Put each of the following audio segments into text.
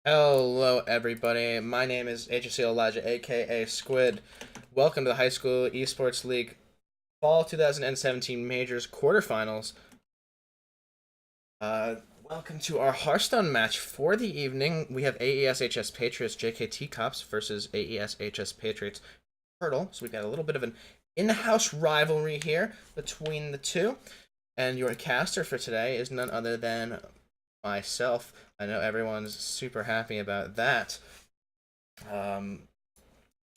Hello, everybody. My name is HSEL Elijah, aka Squid. Welcome to the High School Esports League Fall 2017 Majors Quarterfinals. Welcome to our Hearthstone match for the evening. We have AESHS Patriots JKTKops versus AESHS Patriots Turtle. So we've got a little bit of an in-house rivalry here between the two. And your caster for today is none other than myself. I know everyone's super happy about that. Um,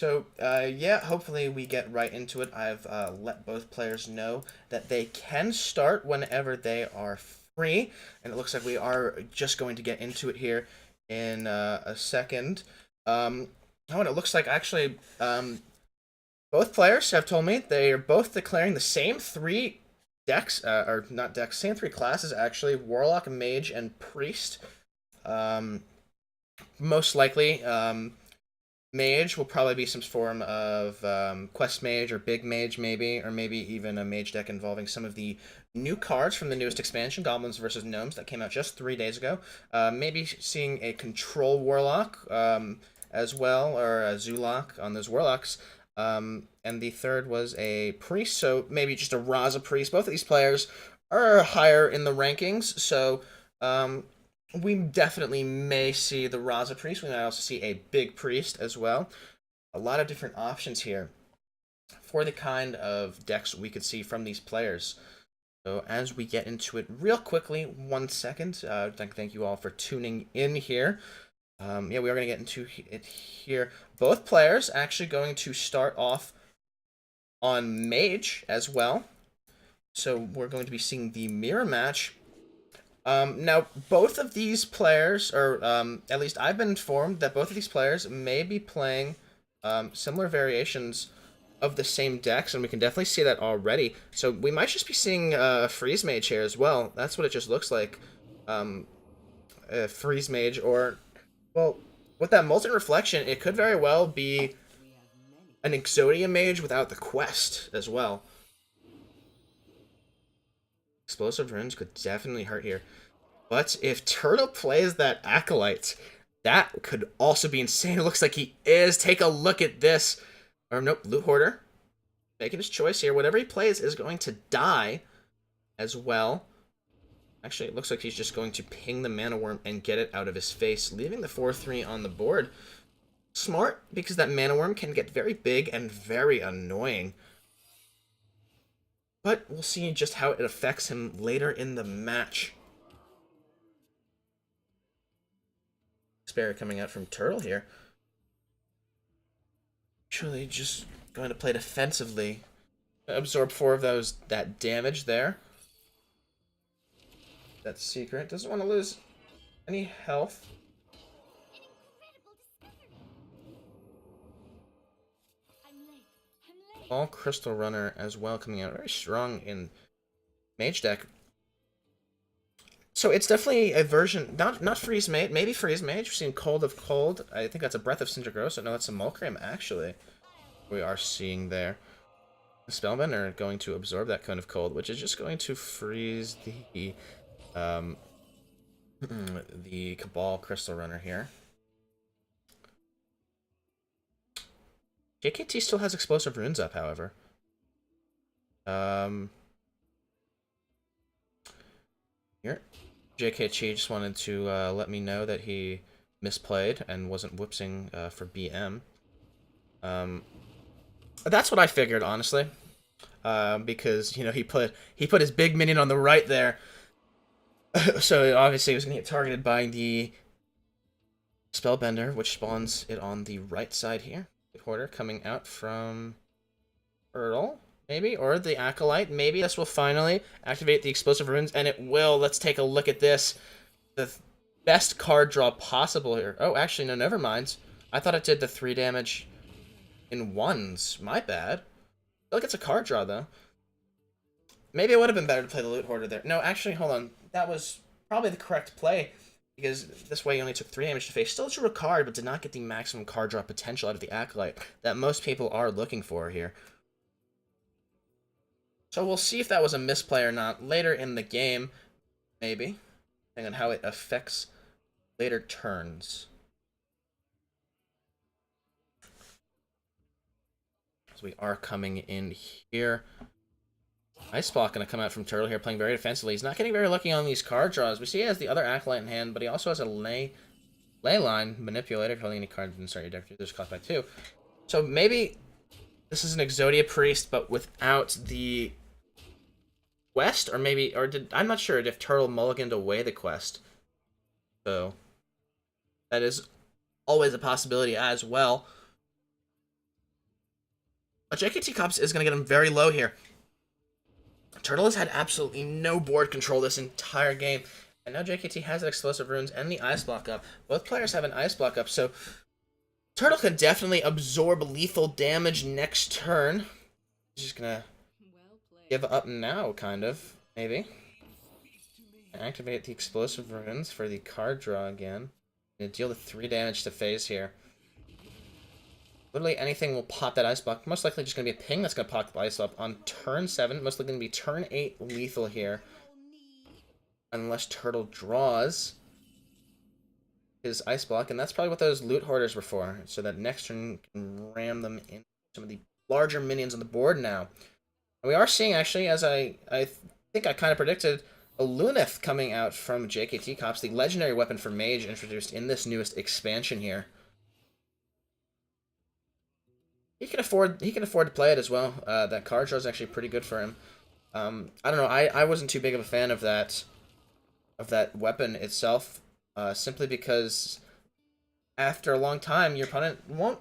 yeah, hopefully we get right into it. I've let both players know that they can start whenever they are free, and it looks like we are just going to get into it here in a second. And it looks like actually both players have told me they are both declaring the same three decks, or not decks, same three classes actually: Warlock, Mage, and Priest. Um, Most likely, Mage will probably be some form of Quest Mage or Big Mage, maybe, or maybe even a Mage deck involving some of the new cards from the newest expansion, Goblins versus Gnomes, that came out just 3 days ago. Maybe seeing a Control Warlock as well, or a Zulok on those Warlocks. And the third was a Priest, so maybe just a Raza Priest. Both of these players are higher in the rankings, so we definitely may see the Raza Priest. We might also see a Big Priest as well. A lot of different options here for the kind of decks we could see from these players. So as we get into it real quickly, 1 second, thank you all for tuning in here. Yeah, we are going to get into it here. Both players actually going to start off on Mage as well. So we're going to be seeing the mirror match. Now, both of these players, or at least I've been informed that both of these players may be playing similar variations of the same decks, and we can definitely see that already. So we might just be seeing Freeze Mage here as well. That's what it just looks like. Freeze Mage, or, well, with that Molten Reflection, it could very well be an Exodia Mage without the quest as well. Explosive Runes could definitely hurt here. But if Turtle plays that Acolyte, that could also be insane. It looks like he is. Take a look at this. Or nope, Loot Hoarder. Making his choice here. Whatever he plays is going to die as well. Actually, it looks like he's just going to ping the Mana Worm and get it out of his face, leaving the 4-3 on the board. Smart, because that Mana Worm can get very big and very annoying. But we'll see just how it affects him later in the match. Spirit coming out from Turtle here. Actually, just going to play defensively. Absorb 4 of that damage there. That's secret. Doesn't want to lose any health. All Crystal Runner as well coming out very strong in Mage deck. So it's definitely a version, not Freeze Mage, maybe Freeze Mage. We've seen Cold of Cold. I think that's a Breath of Cindergross. No, that's a Mulcrim, actually. We are seeing there. The Spellmen are going to absorb that Cone of Cold, which is just going to freeze the Cabal Crystal Runner here. JKT still has Explosive Runes up, however. Here. JKT just wanted to let me know that he misplayed and wasn't whipsing for BM. That's what I figured, honestly. Because, you know, he put his big minion on the right there. So obviously he was going to get targeted by the Spellbender, which spawns it on the right side here. The Hoarder coming out from Earl, maybe, or the Acolyte. Maybe this will finally activate the Explosive Runes, and it will. Let's take a look at this. The best card draw possible here. Oh, actually, no, never mind. I thought it did the 3 damage in ones. My bad. I feel like it's a card draw, though. Maybe it would have been better to play the Loot Hoarder there. No, actually, hold on. That was probably the correct play, because this way he only took 3 damage to face. Still drew a card, but did not get the maximum card draw potential out of the Acolyte that most people are looking for here. So we'll see if that was a misplay or not later in the game, maybe, depending on how it affects later turns. So we are coming in here. Ice Block going to come out from Turtle here, playing very defensively. He's not getting very lucky on these card draws. We see he has the other Acolyte in hand, but he also has a ley line manipulator. Holding any cards in start your deck, there's cost back too. So maybe this is an Exodia Priest, but without the quest, or maybe, I'm not sure if Turtle mulliganed away the quest. So that is always a possibility as well. But JKTKops is going to get him very low here. Turtle has had absolutely no board control this entire game. And now JKT has Explosive Runes and the Ice Block up. Both players have an Ice Block up, so Turtle can definitely absorb lethal damage next turn. He's just going to give up now, kind of, maybe. Activate the Explosive Runes for the card draw again. Going to deal the 3 damage to FaZe here. Literally anything will pop that Ice Block. Most likely just going to be a ping that's going to pop the Ice Block on turn 7. Most likely going to be turn 8 lethal here. Unless Turtle draws his Ice Block. And that's probably what those Loot Hoarders were for. So that next turn can ram them into some of the larger minions on the board now. And we are seeing, actually, as I think I kind of predicted, a Lunith coming out from JKTKops. The legendary weapon for Mage introduced in this newest expansion here. He can afford to play it as well. That card draw is actually pretty good for him. I don't know. I wasn't too big of a fan of that weapon itself, simply because after a long time your opponent won't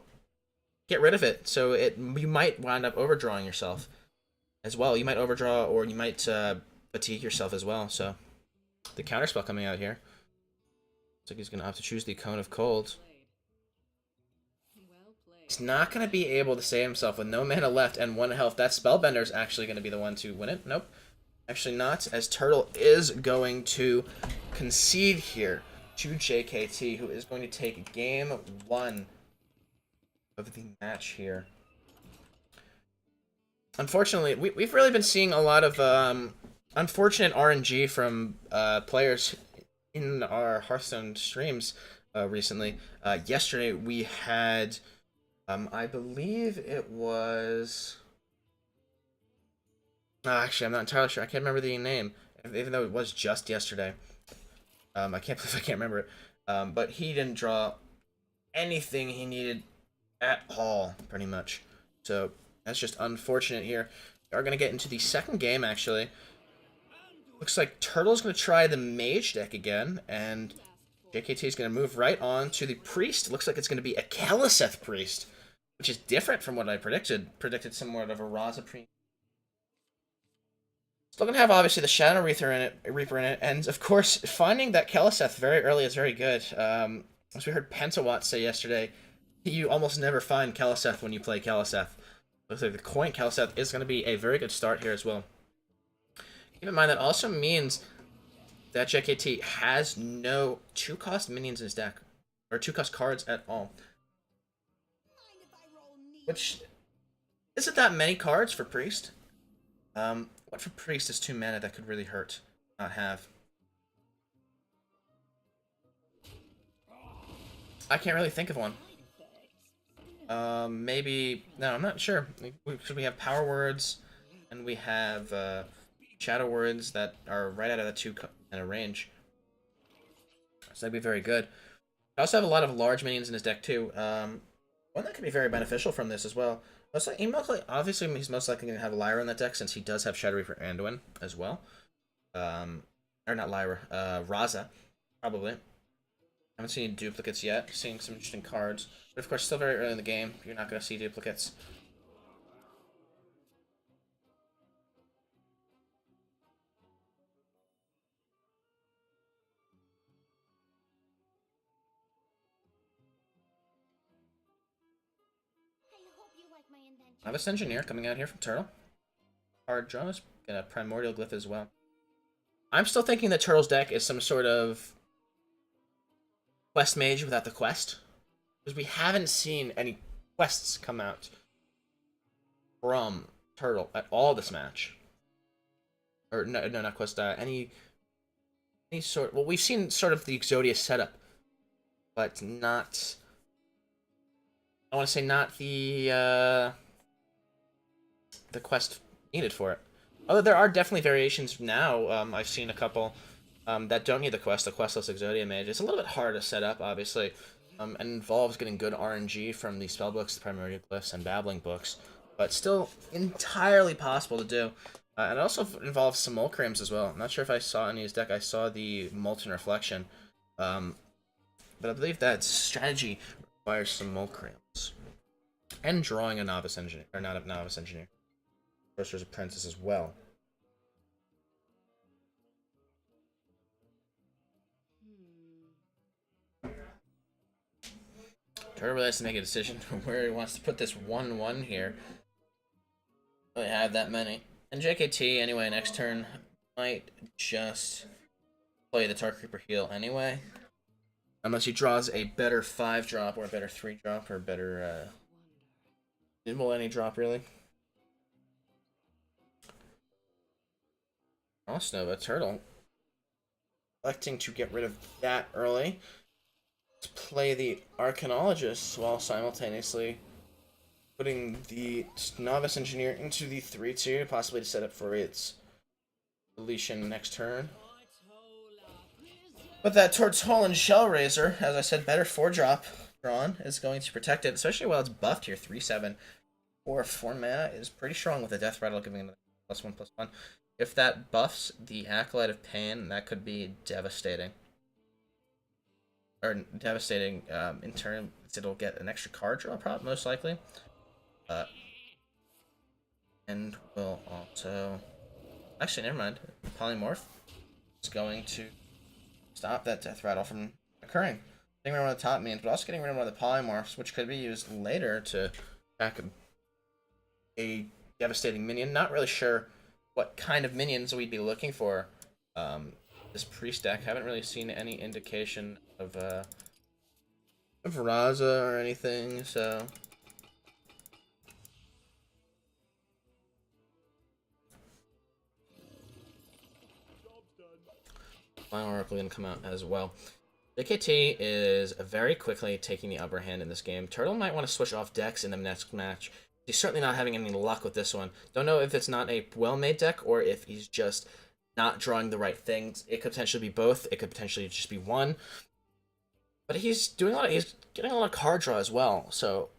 get rid of it. So you might wind up overdrawing yourself as well. You might overdraw, or you might fatigue yourself as well. So the counterspell coming out here. Looks like he's gonna have to choose the Cone of Cold. He's not going to be able to save himself with no mana left and 1 health. That Spellbender is actually going to be the one to win it. Nope. Actually not, as Turtle is going to concede here to JKT, who is going to take game 1 of the match here. Unfortunately, we've really been seeing a lot of unfortunate RNG from players in our Hearthstone streams recently. Yesterday we had... I believe it was... actually, I'm not entirely sure. I can't remember the name, even though it was just yesterday. I can't believe I can't remember it. But he didn't draw anything he needed at all, pretty much. So that's just unfortunate here. We are going to get into the second game, actually. Looks like Turtle's going to try the Mage deck again, and JKT is going to move right on to the Priest. Looks like it's going to be a Kaliseth Priest, which is different from what I predicted. Predicted somewhat of a Raza Priest. Still going to have, obviously, the Shadow Reaper in it, and, of course, finding that Kaliseth very early is very good. As we heard Pentawatt say yesterday, you almost never find Kaliseth when you play Kaliseth. Looks like the coin Kaliseth is going to be a very good start here as well. Keep in mind that also means that JKT has no 2-cost minions in his deck, or 2-cost cards at all. Which isn't that many cards for Priest. What for Priest is 2 mana that could really hurt not have? I can't really think of one. Maybe... No, I'm not sure. We have Power Words, and we have Shadow Words that are right out of the 2 mana range. So that'd be very good. I also have a lot of large minions in his deck, too. One that could be very beneficial from this as well. Obviously, he's most likely going to have Lyra in that deck, since he does have Shadow Reaper Anduin as well. Or not Lyra, Raza, probably. Haven't seen any duplicates yet. Seeing some interesting cards. But of course, still very early in the game. You're not going to see duplicates. Novice Engineer coming out here from Turtle. Hard draws. Get a Primordial Glyph as well. I'm still thinking that Turtle's deck is some sort of Quest Mage without the quest. Because we haven't seen any quests come out from Turtle at all this match. Or, no, not quest, any sort... Well, we've seen sort of the Exodia setup. But not... I want to say not the, the quest needed for it. Although there are definitely variations now. I've seen a couple that don't need the quest, the questless Exodia Mage. It's a little bit harder to set up, obviously, and involves getting good RNG from the spellbooks, the primordial glyphs, and babbling books, but still entirely possible to do. And it also involves simulacrums as well. I'm not sure if I saw any of his deck. I saw the Molten Reflection, but I believe that strategy requires simulacrums and drawing a novice engineer, or not a novice engineer, sorcerer's apprentice as well. Turtle really has to make a decision where he wants to put this 1-1 here. Really have that many. And JKT, anyway, next turn might just play the Tar Creeper heal anyway. Unless he draws a better 5-drop or a better 3-drop or a better well, any drop really. Frost Nova Turtle electing to get rid of that early. To play the Arcanologist while simultaneously putting the Novice Engineer into the 3-2, possibly to set up for its deletion next turn. But that Tortolan Shellraiser, as I said, better 4-drop drawn is going to protect it, especially while it's buffed here. 3/7 for 4 mana is pretty strong with the Death Rattle giving it a +1/+1. If that buffs the Acolyte of Pain, that could be devastating. Or devastating in terms it'll get an extra card draw, probably most likely. And will also actually never mind. Polymorph is going to stop that Death Rattle from occurring. Getting rid of one of the top means, but also getting rid of one of the polymorphs, which could be used later to attack a devastating minion. Not really sure what kind of minions we'd be looking for. This priest deck, haven't really seen any indication of Raza or anything, so Final Oracle gonna come out as well. JKT is very quickly taking the upper hand in this game. Turtle might want to switch off decks in the next match. He's certainly not having any luck with this one. Don't know if it's not a well-made deck or if he's just not drawing the right things. It could potentially be both. It could potentially just be one. But he's doing he's getting a lot of card draw as well. So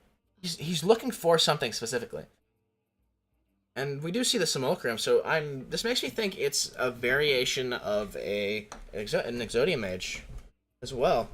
he's looking for something specifically. And we do see the Simulacrum, so this makes me think it's a variation of an Exodia Mage as well.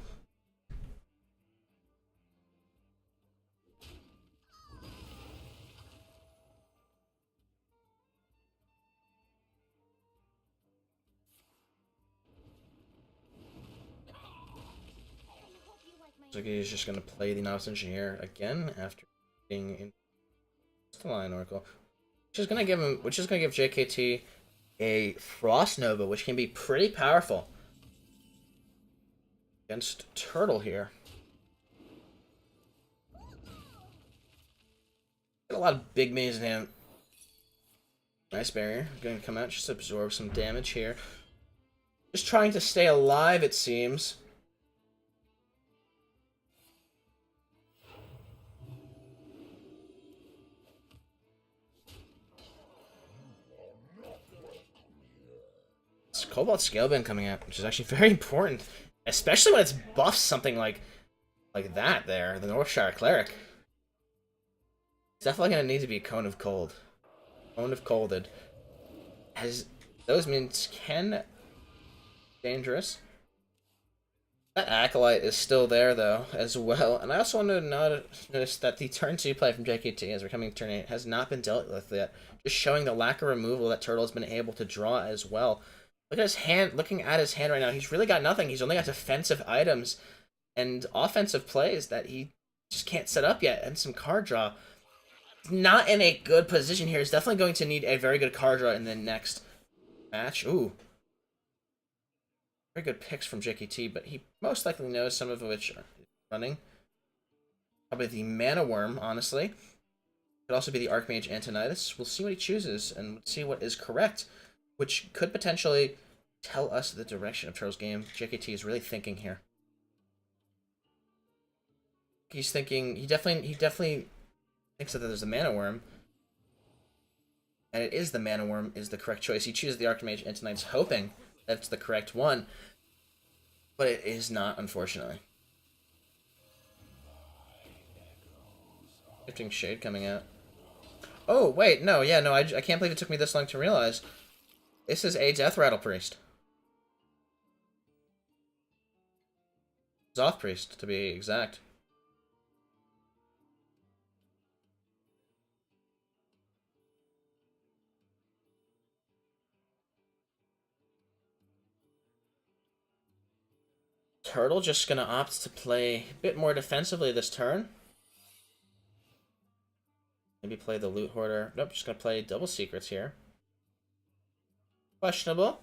So he's just going to play the Novice Engineer again after being in the Lion Oracle, which is going to give JKT a Frost Nova, which can be pretty powerful against Turtle here. Got a lot of big minions in hand. Nice barrier. Going to come out, just absorb some damage here. Just trying to stay alive, it seems. It's Cobalt Scaleband coming out, which is actually very important, especially when it's buffs something like that there, the Northshire Cleric. It's definitely going to need to be Cone of Cold. Cone of Colded. As those minions can dangerous. That Acolyte is still there, though, as well. And I also want to notice that the turn 2 play from JKT, as we're coming to turn 8, has not been dealt with yet. Just showing the lack of removal that Turtle has been able to draw as well. Look at his hand. Looking at his hand right now, he's really got nothing. He's only got defensive items and offensive plays that he just can't set up yet, and some card draw. Not in a good position here. He's definitely going to need a very good card draw in the next match. Ooh. Very good picks from JKT, but he most likely knows some of which are running. Probably the Mana Worm, honestly. Could also be the Archmage Antonidas. We'll see what he chooses and see what is correct, which could potentially tell us the direction of Turtle's game. JKT is really thinking here. He's thinking. He definitely thinks that there's a Mana Worm. And it is the Mana Worm is the correct choice. He chooses the Archmage into Knights hoping that's the correct one. But it is not, unfortunately. Shifting Shade coming out. Oh, wait, no, yeah, no, I can't believe it took me this long to realize. This is a Death Rattle Priest. Zoth Priest, to be exact. Turtle just gonna opt to play a bit more defensively this turn. Maybe play the Loot Hoarder. Nope, just gonna play Double Secrets here. Questionable.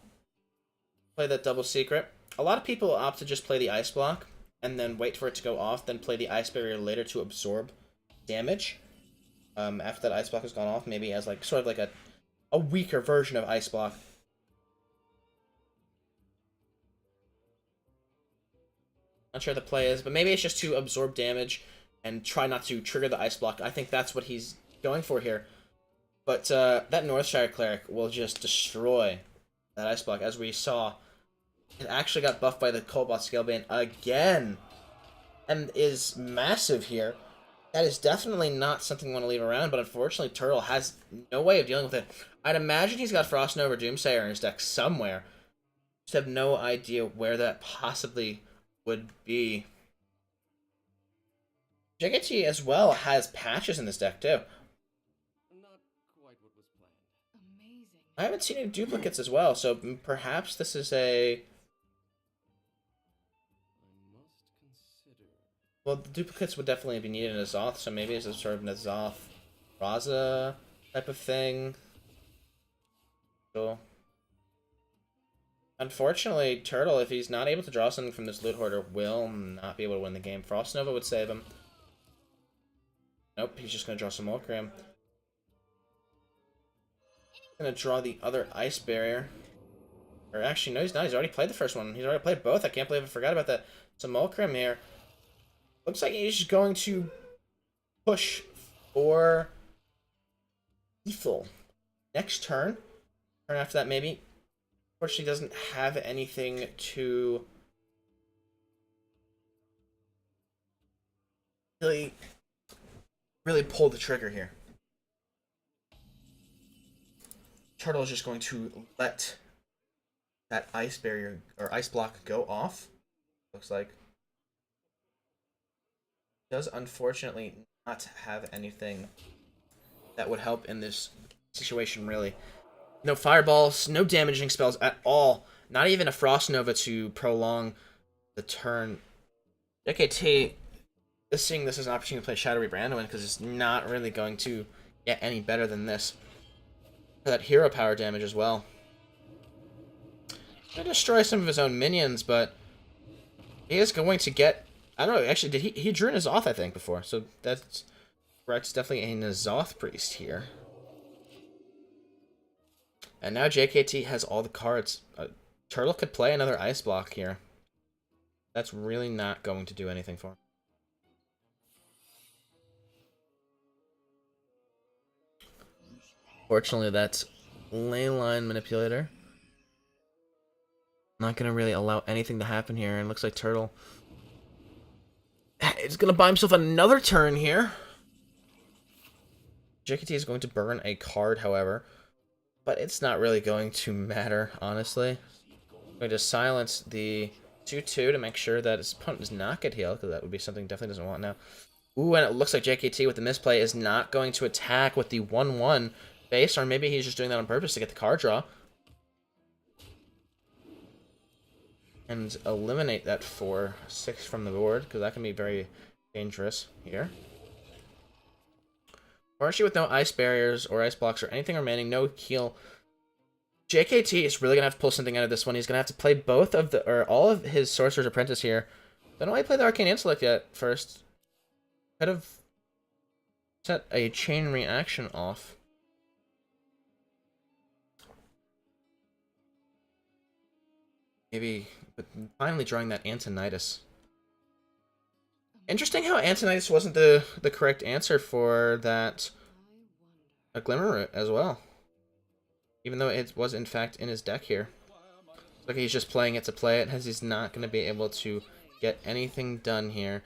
Play that Double Secret. A lot of people opt to just play the Ice Block and then wait for it to go off, then play the Ice Barrier later to absorb damage. After that Ice Block has gone off, maybe as like sort of like a weaker version of Ice Block. Not sure the play is, but maybe it's just to absorb damage and try not to trigger the Ice Block. I think that's what he's going for here. But that Northshire Cleric will just destroy that Ice Block, as we saw. It actually got buffed by the Cobalt Scalebane again, and is massive here. That is definitely not something you want to leave around, but unfortunately Turtle has no way of dealing with it. I'd imagine he's got Frost Nova Doomsayer in his deck somewhere. Just have no idea where that possibly would be. JKT as well has patches in this deck too. Not quite what was planned. Amazing. I haven't seen any duplicates as well, so perhaps this is a... I must consider. Well, the duplicates would definitely be needed in a Zoth, so maybe it's a sort of a Zoth Raza type of thing. Cool. Unfortunately, Turtle, if he's not able to draw something from this Loot Hoarder, will not be able to win the game. Frost Nova would save him. Nope, he's just going to draw some Mulcram. Going to draw the other Ice Barrier. Or actually, no, he's not. He's already played the first one. He's already played both. I can't believe I forgot about that. Some Mulcram here. Looks like he's going to push for Lethal. Next turn. Turn after that, maybe. Unfortunately, doesn't have anything to really pull the trigger here. Turtle is just going to let that Ice Barrier or Ice Block go off. Looks like. Does unfortunately not have anything that would help in this situation, really. No fireballs, no damaging spells at all. Not even a Frost Nova to prolong the turn. JKT is seeing this as an opportunity to play Shadowy Branduin because it's not really going to get any better than this. For that hero power damage as well. Gonna destroy some of his own minions, but he is going to get... I don't know, actually, did he drew in a Zoth, I think, before. So that's correct. It's definitely a Zoth Priest here. And now JKT has all the cards. Turtle could play another Ice Block here. That's really not going to do anything for him. Fortunately, that's Leyline Manipulator. Not going to really allow anything to happen here. And looks like Turtle is going to buy himself another turn here. JKT is going to burn a card, however. But it's not really going to matter, honestly. I'm going to silence the 2-2 to make sure that his opponent does not get healed, because that would be something he definitely doesn't want now. Ooh, and it looks like JKT with the misplay is not going to attack with the 1-1 base, or maybe he's just doing that on purpose to get the card draw. And eliminate that 4-6 from the board, because that can be very dangerous here. Partially with no ice barriers or ice blocks or anything remaining, no heal. JKT is really gonna have to pull something out of this one. He's gonna have to play both of the, or all of his Sorcerer's Apprentice here. Don't know why he played the Arcane Intellect yet first. Could have set a chain reaction off. Maybe, but finally drawing that Antonidas. Interesting how Antonidas wasn't the correct answer for that a Glimmer Root as well. even though it was in fact in his deck here. Looks like he's just playing it to play it, as he's not going to be able to get anything done here.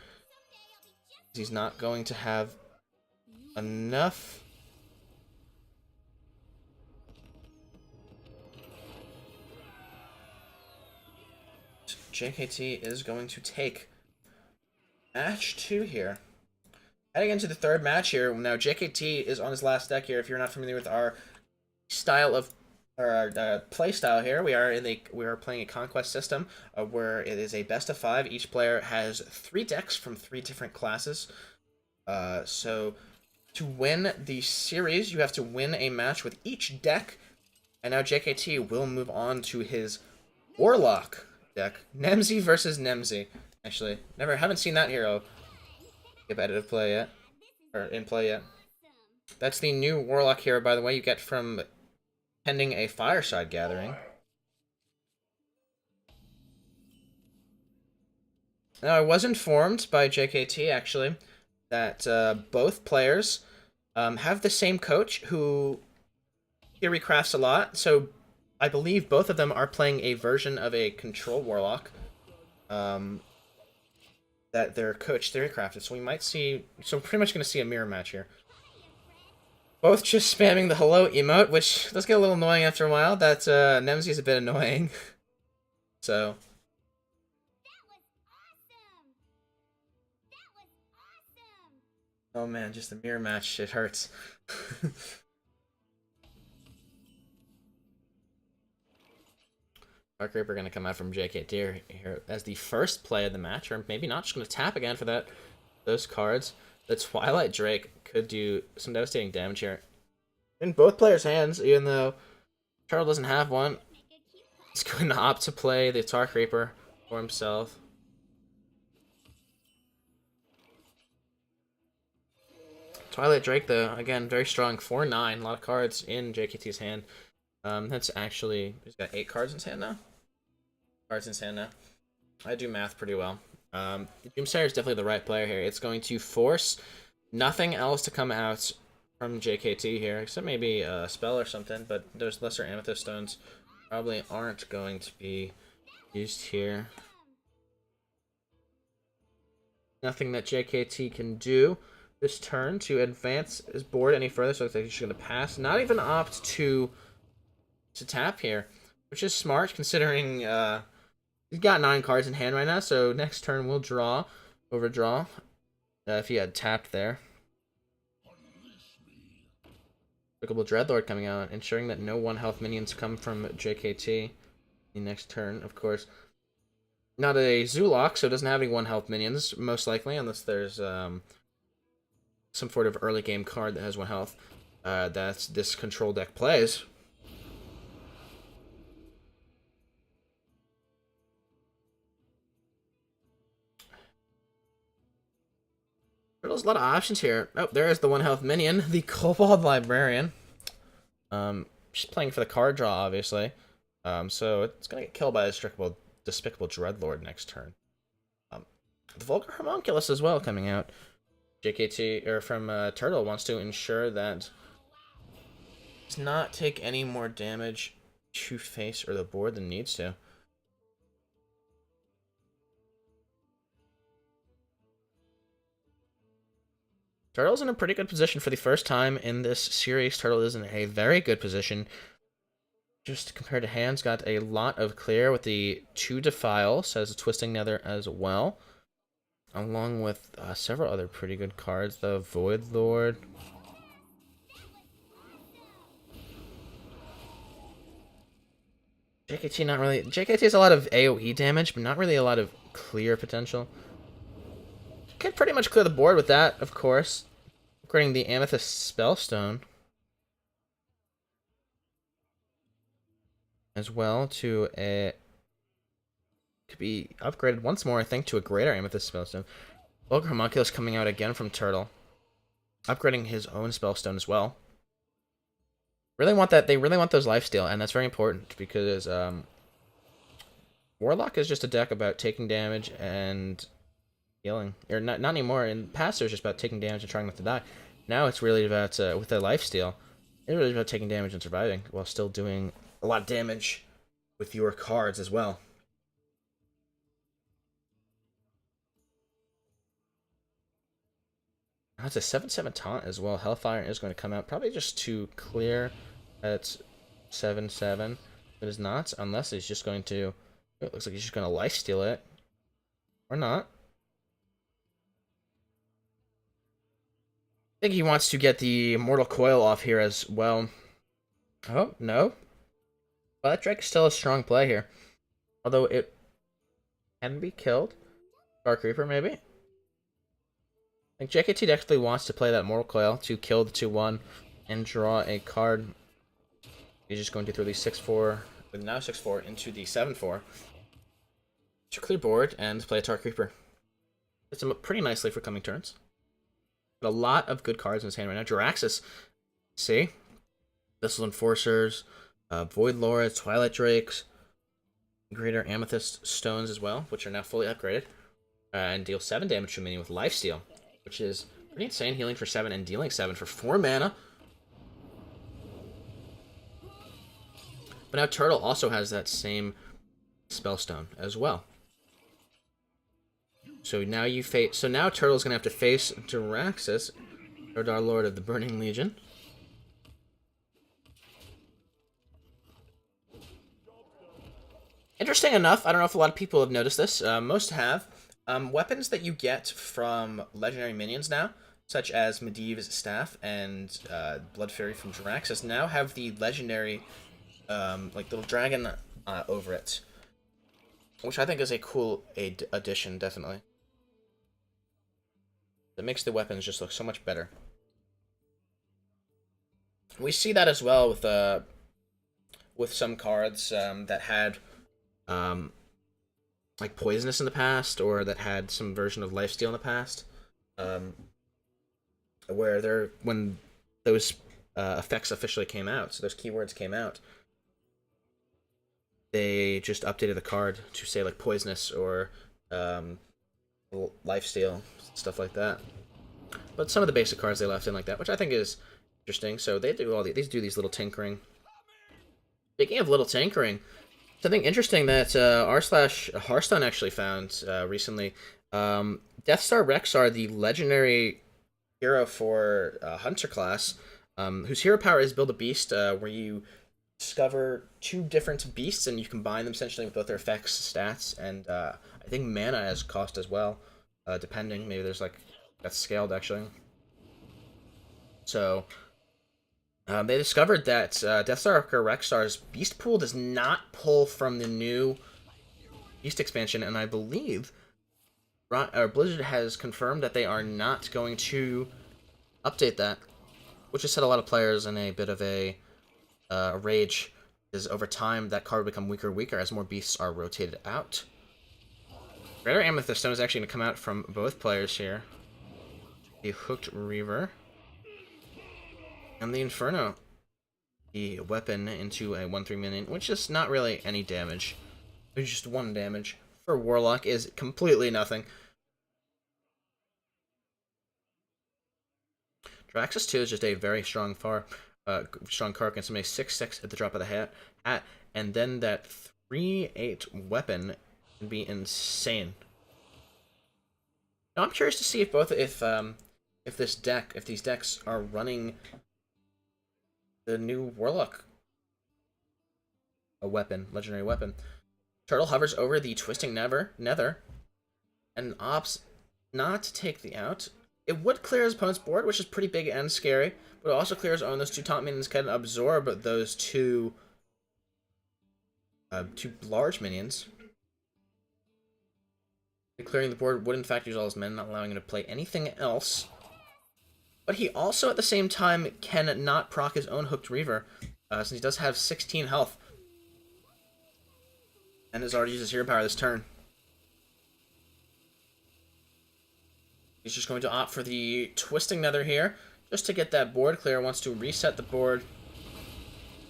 He's not going to have enough. JKT is going to take match 2 here. Heading into the third match here. Now, JKT is on his last deck here. If you're not familiar with our style of our play style here, we are playing a conquest system where it is a best of 5. Each player has 3 decks from 3 different classes. So to win the series, you have to win a match with each deck. And now JKT will move on to his Warlock deck, Nemzi versus Nemzi. Actually, haven't seen that hero competitive play yet, or in play yet. That's the new Warlock hero, by the way, you get from attending a Fireside Gathering. Now, I was informed by JKT, actually, that both players have the same coach who theory crafts a lot, so I believe both of them are playing a version of a Control Warlock that their coach theory crafted. So we might see, so we're pretty much going to see a mirror match here. Both just spamming the hello emote, which does get a little annoying after a while. That Nemzi is a bit annoying. So. Oh man, just a mirror match, it hurts. Dark Reaper going to come out from JKT here as the first play of the match, or maybe not, just going to tap again for those cards. The Twilight Drake could do some devastating damage here. In both players' hands, even though Charles doesn't have one. He's going to opt to play the Dark Reaper for himself. Twilight Drake, though, again, very strong. 4-9, a lot of cards in JKT's hand. That's actually, he's got 8 cards in his hand now. Cards in his hand now. I do math pretty well. Doomsayer is definitely the right player here. It's going to force nothing else to come out from JKT here, except maybe a spell or something, but those lesser amethyst stones probably aren't going to be used here. Nothing that JKT can do this turn to advance his board any further, so it looks like he's going to pass. Not even opt to tap here, which is smart considering he's got 9 cards in hand right now, so next turn we'll overdraw, if he had tapped there. Clickable Dreadlord coming out, ensuring that no 1-health minions come from JKT the next turn, of course. Not a Zulok, so it doesn't have any 1-health minions, most likely, unless there's some sort of early game card that has 1 health that this control deck plays. There's a lot of options here. Oh, there is the 1-health minion, the Kobold Librarian. She's playing for the card draw, obviously. So it's gonna get killed by a Despicable Dreadlord next turn. The Vulgar Homunculus as well coming out. JKT, or from Turtle, wants to ensure that does not take any more damage to face or the board than needs to. Turtle's in a pretty good position for the first time in this series. Turtle is in a very good position. Just compared to hands, got a lot of clear with the 2 Defiles, has a Twisting Nether as well. Along with several other pretty good cards. The Void Lord. JKT not really. JKT has a lot of AoE damage, but not really a lot of clear potential. Can pretty much clear the board with that, of course. Upgrading the Amethyst Spellstone as well to a. Could be upgraded once more, I think, to a greater Amethyst Spellstone. Vulgar Homunculus coming out again from Turtle. Upgrading his own Spellstone as well. Really want that. They really want those lifesteal, and that's very important because Warlock is just a deck about taking damage and healing. Or not anymore. In the past, it was just about taking damage and trying not to die. Now it's really about with the lifesteal It's really about taking damage and surviving while still doing a lot of damage with your cards as well. That's a 7/7 taunt as well. Hellfire is going to come out probably just to clear at 7/7. It is not, unless he's just going to. It looks like he's just going to lifesteal it. Or not. I think he wants to get the Mortal Coil off here as well. Oh, no. But Drake is still a strong play here. Although it can be killed. Dark Reaper, maybe? I think JKT definitely wants to play that Mortal Coil to kill the 2/1 and draw a card. He's just going to throw the 6/4, with now 6/4, into the 7/4 to clear board and play a Dark Reaper. It's pretty nicely for coming turns. But a lot of good cards in his hand right now. Jiraxis, see? Vessel Enforcers, Void Lords, Twilight Drakes, Greater Amethyst Stones as well, which are now fully upgraded. And deal 7 damage to a minion with Lifesteal, which is pretty insane. Healing for 7 and dealing 7 for 4 mana. But now Turtle also has that same Spellstone as well. So now you face. So now Turtle's gonna have to face Jiraxis, or Dark Lord of the Burning Legion. Interesting enough, I don't know if a lot of people have noticed this. Most have. Weapons that you get from legendary minions now, such as Medivh's Staff and Blood Fairy from Jiraxis, now have the legendary, like little dragon over it, which I think is a cool addition, definitely. That makes the weapons just look so much better. We see that as well with some cards that had like poisonous in the past, or that had some version of lifesteal in the past, where when those effects officially came out, so those keywords came out, they just updated the card to say like poisonous or lifesteal, stuff like that. But some of the basic cards they left in like that, which I think is interesting. So they do these little tinkering. Speaking of little tinkering, something interesting that r/Hearthstone actually found recently. Death Star Rexar, the legendary hero for Hunter class, whose hero power is build a beast, where you discover 2 different beasts and you combine them essentially with both their effects, stats, and I think mana as cost as well, depending. Maybe there's like that's scaled actually. So they discovered that Deathstalker Rexar's Beast Pool does not pull from the new Beast expansion, and I believe Blizzard has confirmed that they are not going to update that, which has set a lot of players in a bit of a rage, because over time that card will become weaker and weaker as more beasts are rotated out. Greater Amethyst Stone is actually going to come out from both players here. The Hooked Reaver. And the Inferno. The weapon into a 1/3 minion, which is not really any damage. It's just 1 damage. For Warlock is completely nothing. Jiraxis 2 is just a very strong strong card, can summon a 6/6 at the drop of the hat, and then that 3/8 weapon can be insane. Now I'm curious to see if these decks are running the new Warlock legendary weapon. Turtle hovers over the Twisting Nether and opts not to take the out. It would clear his opponent's board, which is pretty big and scary, but it also clears own. Those 2 taunt minions can absorb those 2 large minions. Clearing the board would in fact use all his men, not allowing him to play anything else. But he also at the same time can not proc his own Hooked Reaver, since he does have 16 health. And has already used his hero power this turn. He's just going to opt for the Twisting Nether here, just to get that board clear. Wants to reset the board.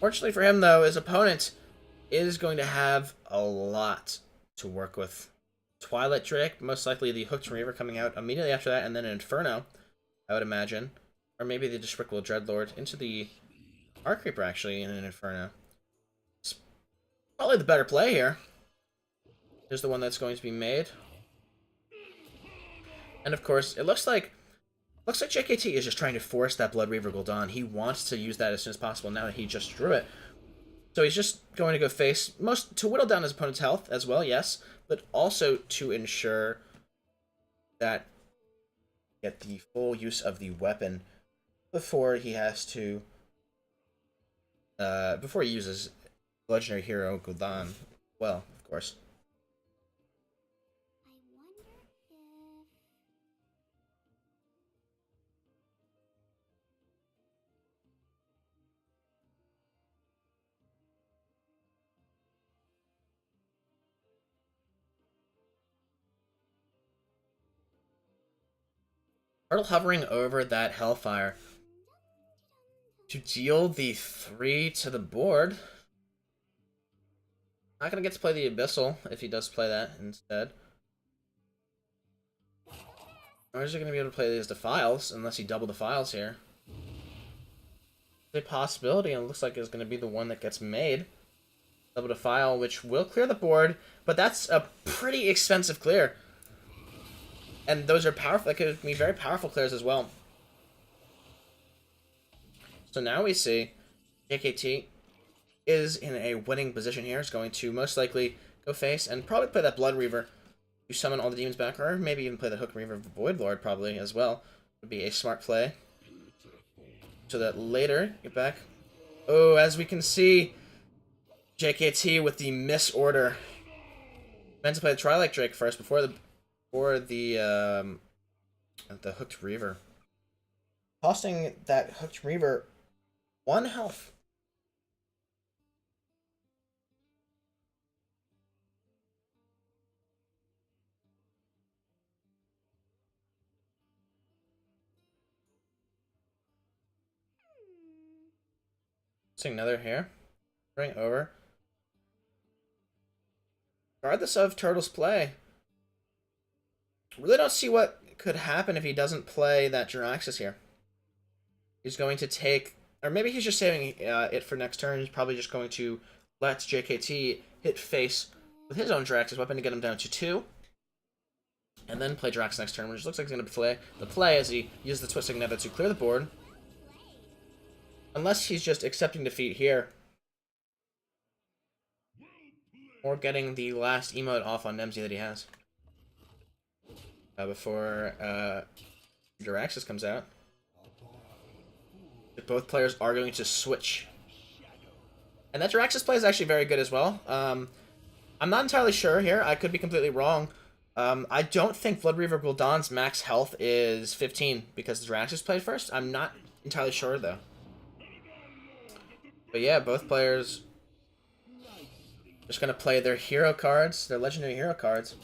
Fortunately for him, though, his opponent is going to have a lot to work with. Twilight Drake, most likely the Hooked Reaver coming out immediately after that, and then an Inferno, I would imagine. Or maybe the Despicable Dreadlord into the Arc Creeper actually in an Inferno. It's probably the better play here. Here's the one that's going to be made. And of course, it looks like JKT is just trying to force that Blood Reaver Gul'dan. He wants to use that as soon as possible now that he just drew it. So he's just going to go face most to whittle down his opponent's health as well, yes, but also to ensure that get the full use of the weapon before he has to before he uses legendary hero Gul'dan. Well, of course. Turtle hovering over that Hellfire to deal the 3 to the board. Not gonna get to play the Abyssal if he does play that instead. Or is he gonna be able to play these Defiles unless he double Defiles here? A possibility, and it looks like it's gonna be the one that gets made. Double Defile, which will clear the board, but that's a pretty expensive clear. And those are powerful, that could be very powerful clears as well. So now we see JKT is in a winning position here. Is going to most likely go face and probably play that Blood Reaver to summon all the demons back, or maybe even play the Hook Reaver Void Lord probably as well. Would be a smart play. So that later, get back. Oh, as we can see, JKT with the misorder. Meant to play the Trilike Drake first before the Hooked Reaver. Costing that Hooked Reaver 1 health. See another here. Bring over. Regardless of Turtle's play, really don't see what could happen if he doesn't play that Jiraxis here. He's going to take, or maybe he's just saving it for next turn. He's probably just going to let JKT hit face with his own Jiraxis weapon to get him down to 2. And then play Jiraxis next turn, which looks like he's going to play the play as he uses the Twisting Nether to clear the board. Unless he's just accepting defeat here. Or getting the last emote off on Nemsy that he has. Before Jiraxis comes out. Both players are going to switch. And that Jiraxis play is actually very good as well. I'm not entirely sure here. I could be completely wrong. I don't think Blood Reaver Gul'dan's max health is 15 because the Jiraxis played first. I'm not entirely sure though. But yeah, both players just going to play their hero cards, their legendary hero cards.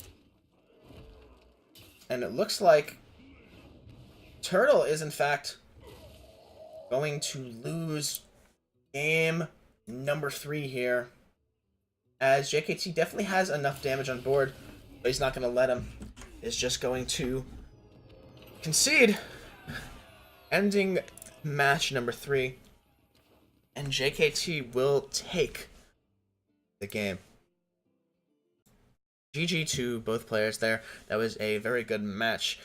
And it looks like Turtle is in fact going to lose game number 3 here. As JKT definitely has enough damage on board, but he's not going to let him. Is just going to concede. Ending match number 3. And JKT will take the game. GG to both players there. That was a very good match.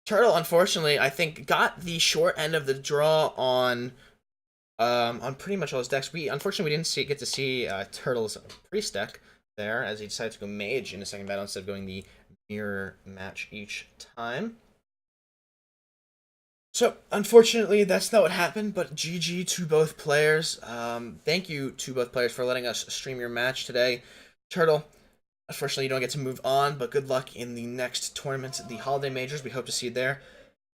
Turtle, unfortunately, I think got the short end of the draw on pretty much all his decks. Unfortunately we didn't get to see Turtle's priest deck there, as he decided to go mage in the second battle instead of going the mirror match each time. So, unfortunately, that's not what happened, but GG to both players. Thank you to both players for letting us stream your match today. Turtle, unfortunately, you don't get to move on, but good luck in the next tournament, the Holiday Majors. We hope to see you there.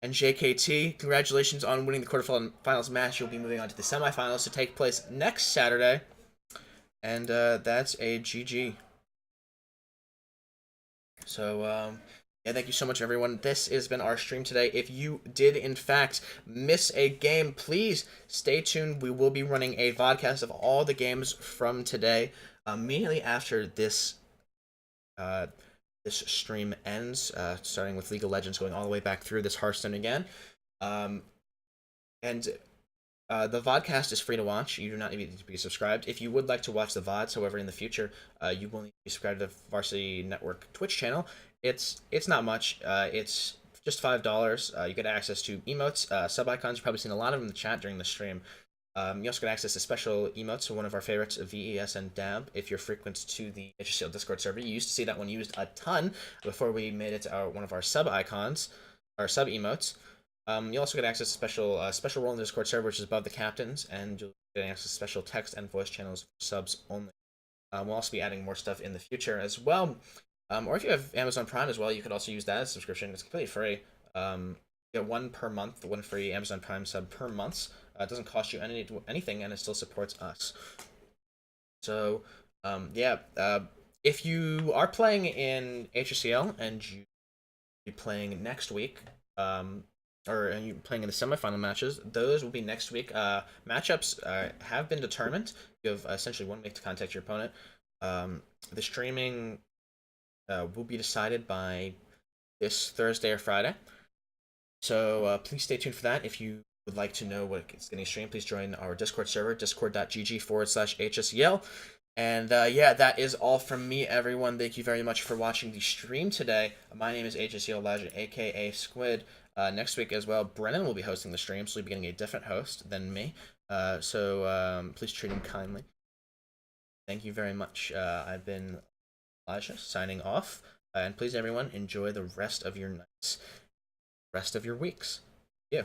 And JKT, congratulations on winning the quarterfinals match. You'll be moving on to the semifinals to take place next Saturday. And that's a GG. So, yeah, thank you so much, everyone. This has been our stream today. If you did, in fact, miss a game, please stay tuned. We will be running a vodcast of all the games from today immediately after this this stream ends, starting with League of Legends, going all the way back through this Hearthstone again. And The vodcast is free to watch. You do not need to be subscribed. If you would like to watch the VODs, however, in the future, you will need to be subscribed to the Varsity Network Twitch channel. It's not much. It's just $5. You get access to emotes, sub icons. You've probably seen a lot of them in the chat during the stream. You also get access to special emotes. So one of our favorites, VES and DAB. If you're frequent to the HSEL Discord server, you used to see that one used a ton before we made it one of our sub icons, our sub emotes. You also get access to special role in the Discord server, which is above the captains, and you'll get access to special text and voice channels for subs only. We'll also be adding more stuff in the future as well. Or if you have Amazon Prime as well, you could also use that as a subscription. It's completely free. You get one per month, one free Amazon Prime sub per month. It doesn't cost you anything, and it still supports us. So, yeah. If you are playing in HSEL and you be playing next week, or you playing in the semifinal matches, those will be next week. Matchups have been determined. You have essentially 1 week to contact your opponent. The streaming will be decided by this Thursday or Friday. So please stay tuned for that. If you would like to know what is getting streamed, please join our Discord server, discord.gg/HSEL. And yeah, that is all from me, everyone. Thank you very much for watching the stream today. My name is HSEL Legend, aka Squid. Next week as well, Brennan will be hosting the stream, so you'll be getting a different host than me. So please treat him kindly. Thank you very much. I've been Elijah, signing off. And please, everyone, enjoy the rest of your nights, rest of your weeks. Yeah.